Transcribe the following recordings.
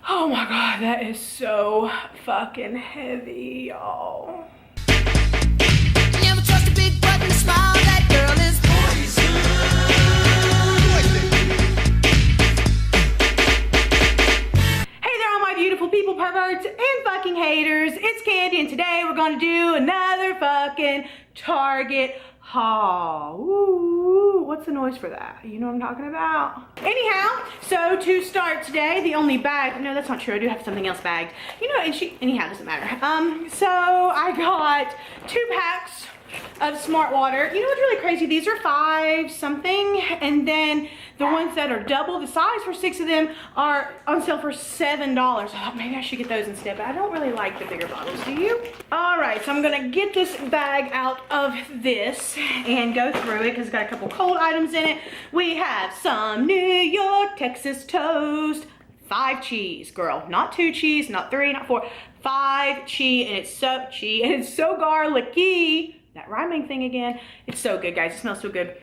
Oh my God, that is so fucking heavy, y'all. Never trust a big button to smile. That girl is poison. Hey there, all my beautiful people, perverts, and fucking haters. It's Kandi, and today we're gonna do another fucking Target haul. Ooh, what's the noise for that? You know what I'm talking about? Anyhow, so to start today, the only bag, no, that's not true. I do have something else bagged. You know, anyhow, doesn't matter. So I got 2 packs of Smart Water. You know what's really crazy? These are 5 something, and then the ones that are double the size for 6 of them are on sale for $7. I thought maybe I should get those instead, but I don't really like the bigger bottles, do you? All right, so I'm gonna get this bag out of this and go through it because it's got a couple cold items in it. We have some New York Texas toast, 5 cheese, girl, not 2 cheese, not 3, not 4, 5 cheese, and it's so garlicky. That rhyming thing again. It's so good, guys. It smells so good.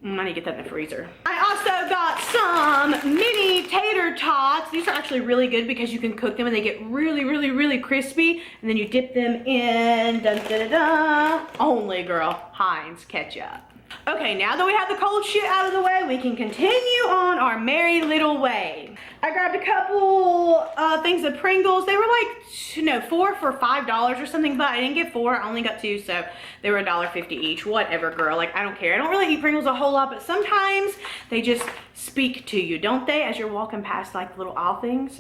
I need to get that in the freezer. I also got some mini tater tots. These are actually really good because you can cook them and they get really, really, really crispy. And then you dip them in, dun, dun, dun, dun, only, girl, Heinz ketchup. Okay, now that we have the cold shit out of the way, we can continue on our merry little way. I grabbed a couple things of Pringles. They were like, you know, 4 for $5 or something, but I didn't get 4. I only got 2, so they were $1.50 each. Whatever, girl. Like, I don't care. I don't really eat Pringles a whole lot, but sometimes they just speak to you, don't they? As you're walking past, like, little aisle things.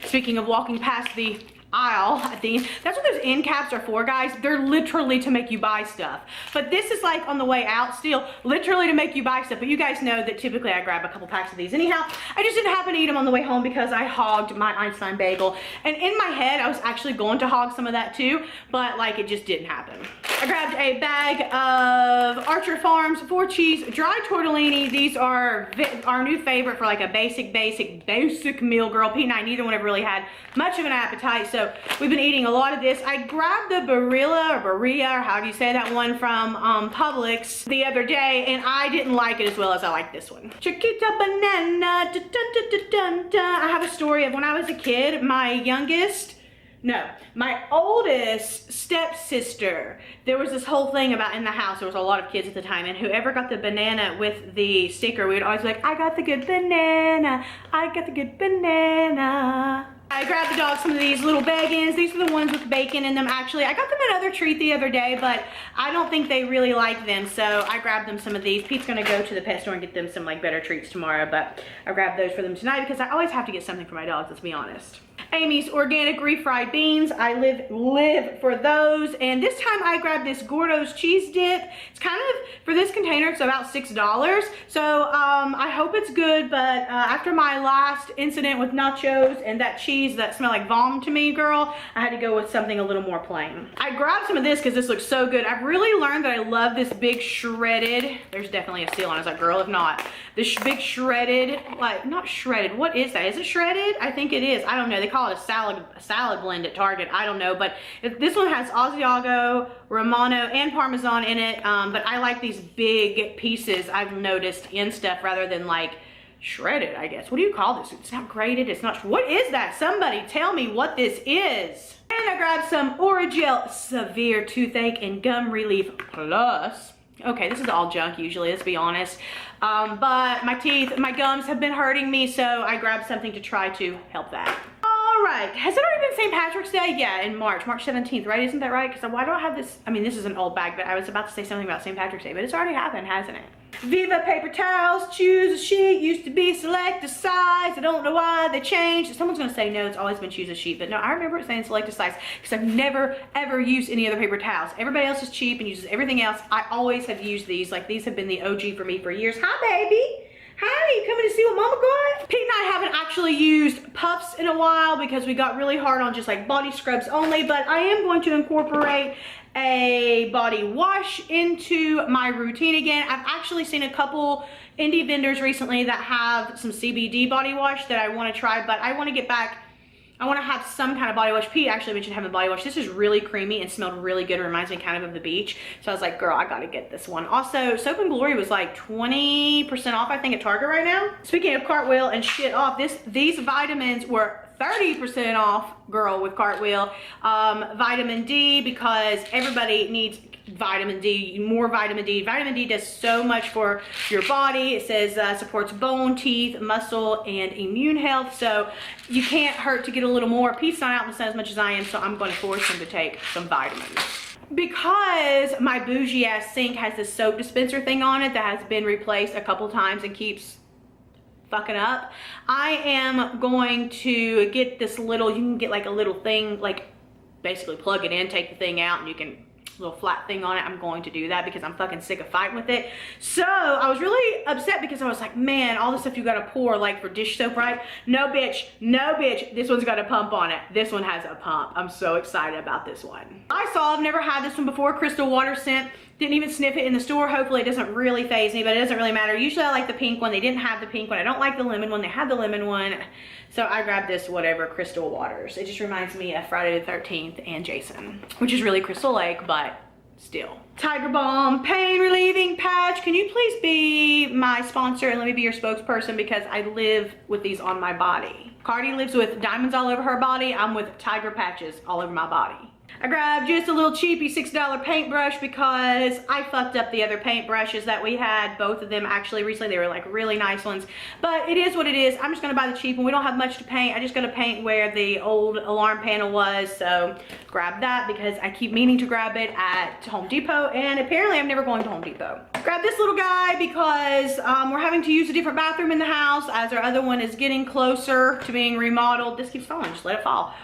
Speaking of walking past the aisle, I think that's what those end caps are for, guys. They're literally to make you buy stuff, but this is like on the way out still, literally to make you buy stuff. But you guys know that typically I grab a couple packs of these. Anyhow, I just didn't happen to eat them on the way home because I hogged my Einstein bagel, and in my head I was actually going to hog some of that too, but like it just didn't happen. I grabbed a bag of Archer Farms 4 cheese dry tortellini. These are our new favorite for like a basic meal, girl. Pete and I, neither one ever really had much of an appetite, so we've been eating a lot of this. I grabbed the Barilla or how do you say that one, from Publix the other day, and I didn't like it as well as I like this one. Chiquita banana, dun, dun, dun, dun, dun, dun. I have a story of when I was a kid, my oldest stepsister, there was this whole thing about in the house, there was a lot of kids at the time, and whoever got the banana with the sticker, we would always be like, I got the good banana, I got the good banana. I grabbed the dog some of these little Beggins. These are the ones with bacon in them. Actually, I got them another treat the other day, but I don't think they really like them, so I grabbed them some of these. Pete's gonna go to the pet store and get them some like better treats tomorrow, but I grabbed those for them tonight because I always have to get something for my dogs, let's be honest. Amy's organic refried beans. I live for those. And this time I grabbed this Gordo's cheese dip. It's kind of, for this container, it's about $6. So I hope it's good, but after my last incident with nachos and that cheese that smelled like vom to me, girl, I had to go with something a little more plain. I grabbed some of this because this looks so good. I've really learned that I love this big shredded, there's definitely a seal on it. I was like, girl, if not, this big shredded, like, not shredded, what is that? Is it shredded? I think it is. I don't know. They call it a salad blend at Target. I don't know, but this one has Asiago, Romano, and Parmesan in it, but I like these big pieces, I've noticed, in stuff rather than like shredded, I guess. What do you call this? It's not grated, it's not, what is that? Somebody tell me what this is. And I grabbed some Orajel Severe Toothache and Gum Relief Plus. Okay, this is all junk usually, let's be honest. But my teeth, my gums have been hurting me, so I grabbed something to try to help that. All right, has it already been St. Patrick's Day? Yeah, in March 17th, right? Isn't that right? Because why do I have this? I mean, this is an old bag, but I was about to say something about St. Patrick's Day, but it's already happened, hasn't it? Viva paper towels, choose a sheet, used to be select a size. I don't know why they changed. Someone's gonna say no, it's always been choose a sheet, but no, I remember it saying select a size because I've never ever used any other paper towels. Everybody else is cheap and uses everything else. I always have used these. Like, these have been the OG for me for years. Hi, baby. Hi, you coming to see what mama got? Pete and I haven't actually used puffs in a while because we got really hard on just like body scrubs only, but I am going to incorporate a body wash into my routine again. I've actually seen a couple indie vendors recently that have some CBD body wash that I want to try, but I want to get back I want to have some kind of body wash. Pete actually mentioned having a body wash. This is really creamy and smelled really good. It reminds me kind of the beach. So I was like, girl, I got to get this one. Also, Soap and Glory was like 20% off, I think, at Target right now. Speaking of cartwheel and shit off, these vitamins were 30% off, girl, with Cartwheel. Vitamin D, because everybody needs vitamin D, more vitamin D. Vitamin D does so much for your body. It says supports bone, teeth, muscle, and immune health. So you can't hurt to get a little more. Pete's not out in the sun as much as I am, so I'm going to force him to take some vitamins. Because my bougie ass sink has this soap dispenser thing on it that has been replaced a couple times and keeps fucking up, I am going to get this little, you can get like a little thing, like basically plug it in, take the thing out, and you can, little flat thing on it. I'm going to do that because I'm fucking sick of fighting with it. So I was really upset because I was like, man, all the stuff you gotta pour like for dish soap, right? No bitch, no bitch, this one's got a pump on it. This one has a pump. I'm so excited about this one. I've never had this one before, crystal water scent. Didn't even sniff it in the store. Hopefully it doesn't really faze me, but it doesn't really matter. Usually I like the pink one. They didn't have the pink one. I don't like the lemon one. They had the lemon one. So I grabbed this whatever, Crystal Waters. It just reminds me of Friday the 13th and Jason, which is really Crystal Lake, but still. Tiger Balm pain relieving patch. Can you please be my sponsor and let me be your spokesperson, because I live with these on my body. Cardi lives with diamonds all over her body. I'm with tiger patches all over my body. I grabbed just a little cheapy $6 paintbrush because I fucked up the other paintbrushes that we had. Both of them actually recently, they were like really nice ones, but it is what it is. I'm just gonna buy the cheap one. We don't have much to paint. I just gotta paint where the old alarm panel was, so grab that because I keep meaning to grab it at Home Depot, and apparently I'm never going to Home Depot. Grab this little guy because we're having to use a different bathroom in the house as our other one is getting closer to being remodeled. This keeps falling, just let it fall.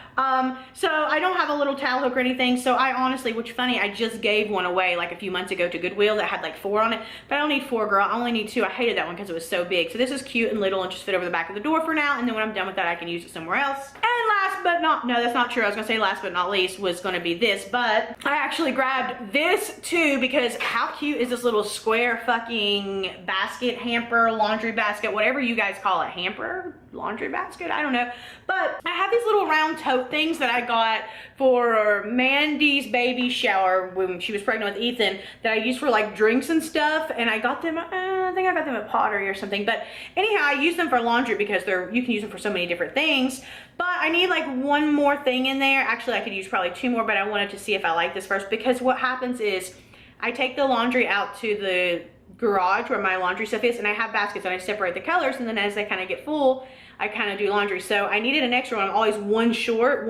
So I don't have a little towel hook or anything, so I honestly, which funny, I just gave one away like a few months ago to Goodwill that had like 4 on it, but I don't need 4, girl. I only need 2. I hated that one because it was so big. So this is cute and little and just fit over the back of the door for now, and then when I'm done with that, I can use it somewhere else. And last but not, no, that's not true. I was gonna say last but not least was gonna be this, but I actually grabbed this too because how cute is this little square fucking basket, hamper, laundry basket, whatever you guys call it, hamper, laundry basket, I don't know. But I have these little round tote things that I got for Mandy's baby shower when she was pregnant with Ethan that I used for like drinks and stuff, and I got them, I think I got them at Pottery or something, but anyhow, I use them for laundry because you can use them for so many different things. But I need like one more thing in there. Actually, I could use probably 2 more, but I wanted to see if I like this first, because what happens is I take the laundry out to the garage where my laundry stuff is, and I have baskets and I separate the colors, and then as they kind of get full, I kind of do laundry. So I needed an extra one. I'm always one short,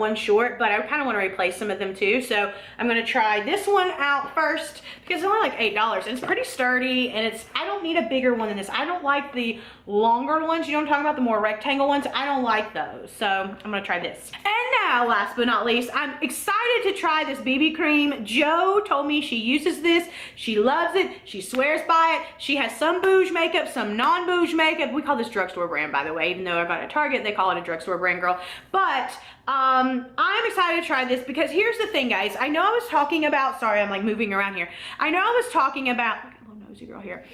but I kind of want to replace some of them too. So I'm going to try this one out first because it's only like $8 and it's pretty sturdy, and I don't need a bigger one than this. I don't like the longer ones. You know what I'm talking about? The more rectangle ones. I don't like those. So I'm going to try this. And now, last but not least, I'm excited to try this BB cream. Jo told me she uses this. She loves it. She swears by it. She has some bouge makeup, some non-bouge makeup. We call this drugstore brand, by the way, even though I got at Target, they call it a drugstore brand, girl. But I'm excited to try this because here's the thing, guys. I know I was talking about, sorry, I'm like moving around here. I know I was talking about, little nosy girl here,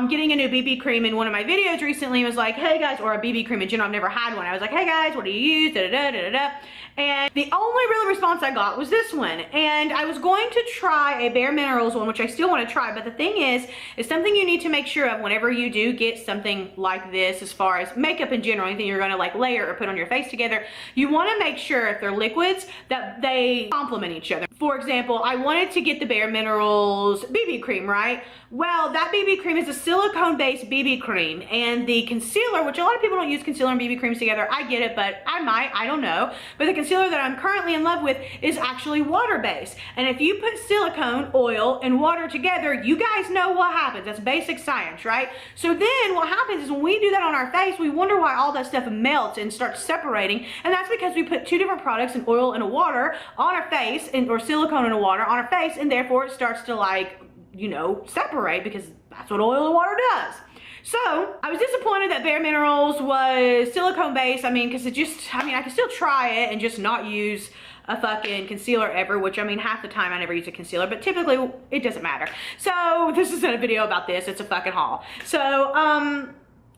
getting a new BB cream in one of my videos recently. Was like, hey guys, or a BB cream in general. I've never had one. I was like, hey guys, what do you use? Da, da, da, da, da. And the only real response I got was this one. And I was going to try a Bare Minerals one, which I still want to try. But the thing is something you need to make sure of whenever you do get something like this, as far as makeup in general, anything you're going to like layer or put on your face together, you want to make sure if they're liquids that they complement each other. For example, I wanted to get the Bare Minerals BB cream, right? Well, that BB cream is a silicone-based BB cream, and the concealer, which a lot of people don't use concealer and BB creams together. I get it, but I might, I don't know. But the concealer that I'm currently in love with is actually water-based. And if you put silicone, oil, and water together, you guys know what happens. That's basic science, right? So then what happens is when we do that on our face, we wonder why all that stuff melts and starts separating. And that's because we put 2 different products, an oil and a water, on our face, or silicone and a water on our face, and therefore it starts to like, you know, separate, because that's what oil and water does. So I was disappointed that Bare Minerals was silicone based. I mean, because I can still try it and just not use a fucking concealer ever, which I mean, half the time I never use a concealer, but typically it doesn't matter. So this isn't a video about this, it's a fucking haul. So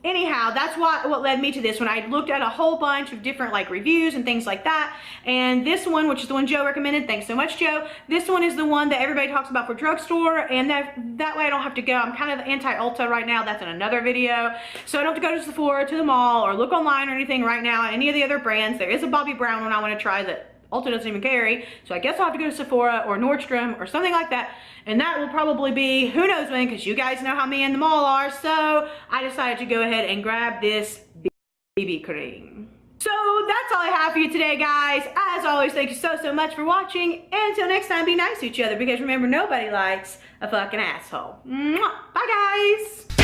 Anyhow, that's what led me to this one. I looked at a whole bunch of different like reviews and things like that, and this one, which is the one Joe recommended, thanks so much, Joe, this one is the one that everybody talks about for drugstore, and that way I don't have to go. I'm kind of anti-Ulta right now. That's in another video, so I don't have to go to Sephora, to the mall, or look online or anything right now at any of the other brands. There is a Bobbi Brown one I want to try that Ulta doesn't even carry, so I guess I'll have to go to Sephora or Nordstrom or something like that, and that will probably be who knows when, because you guys know how me and the mall are. So I decided to go ahead and grab this BB cream. So that's all I have for you today, guys. As always, thank you so much for watching, and until next time, be nice to each other, because remember, nobody likes a fucking asshole. Mwah. Bye, guys.